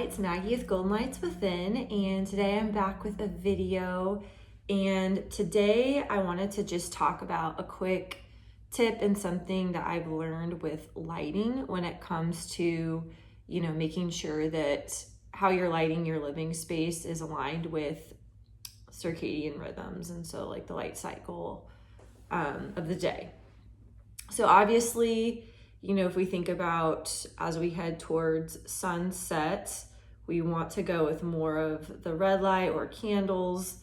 it's Maggie with Golden Lights Within, and today I'm back with a video. And today I wanted to just talk about a quick tip and something that I've learned with lighting when it comes to, making sure that how you're lighting your living space is aligned with circadian rhythms, and so like the light cycle of the day. So obviously, if we think about as we head towards sunset, we want to go with more of the red light or candles,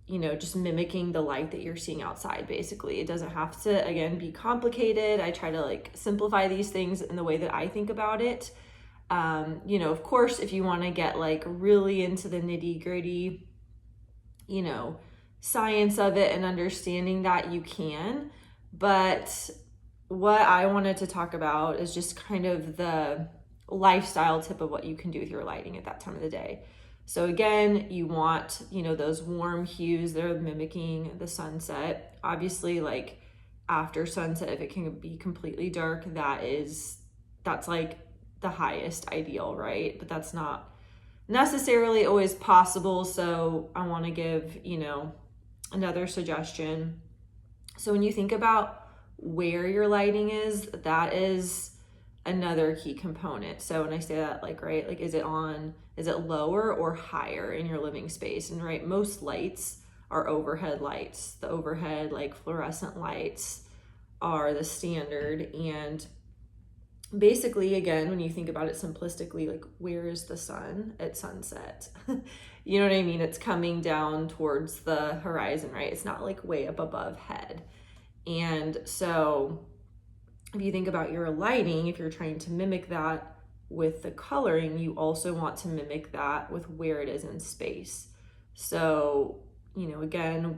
just mimicking the light that you're seeing outside. Basically, it doesn't have to, again, be complicated. I try to simplify these things in the way that I think about it. Of course, if you want to get really into the nitty gritty, science of it and understanding that, you can. But what I wanted to talk about is just kind of the lifestyle tip of what you can do with your lighting at that time of the day. So again, you want, those warm hues that are mimicking the sunset. Obviously, after sunset, if it can be completely dark, that's like the highest ideal, right? But that's not necessarily always possible. So I want to give, another suggestion. So when you think about where your lighting is, that is another key component. So when I say that, is it lower or higher in your living space? And right, most lights are overhead lights. The overhead fluorescent lights are the standard. And basically, again, when you think about it simplistically, where is the sun at sunset? You know what I mean? It's coming down towards the horizon, right? It's not way up above head. And so if you think about your lighting, if you're trying to mimic that with the coloring, you also want to mimic that with where it is in space. So, again,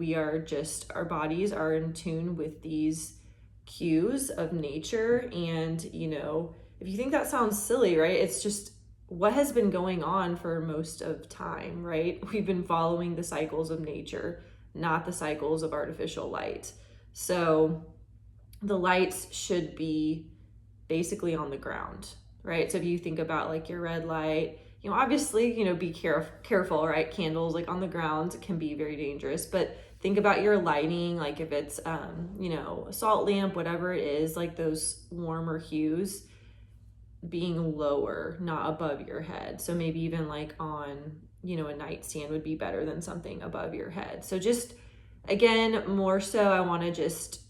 our bodies are in tune with these cues of nature. And, if you think that sounds silly, right? It's just what has been going on for most of time, right? We've been following the cycles of nature, not the cycles of artificial light. So the lights should be basically on the ground, right? So if you think about your red light, obviously, be careful, right? Candles on the ground can be very dangerous, but think about your lighting, if it's, a salt lamp, whatever it is, those warmer hues being lower, not above your head. So maybe even on, a nightstand would be better than something above your head. So just, again, more so, I want to just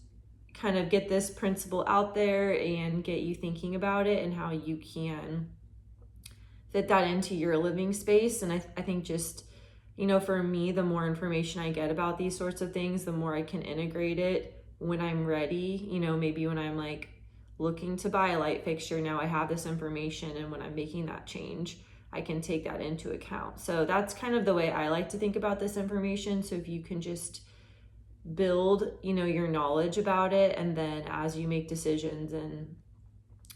kind of get this principle out there and get you thinking about it and how you can fit that into your living space. And I think just, for me, the more information I get about these sorts of things, the more I can integrate it when I'm ready. Maybe when I'm looking to buy a light fixture, now I have this information, and when I'm making that change, I can take that into account. So that's kind of the way I like to think about this information. So if you can just build, your knowledge about it, and then as you make decisions and,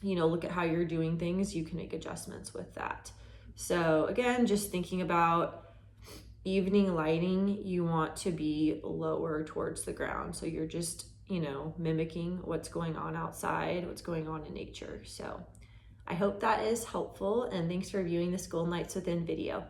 look at how you're doing things, you can make adjustments with that. So again, just thinking about evening lighting, you want to be lower towards the ground. So you're just, mimicking what's going on outside, what's going on in nature. So I hope that is helpful, and thanks for viewing this Golden Lights Within video.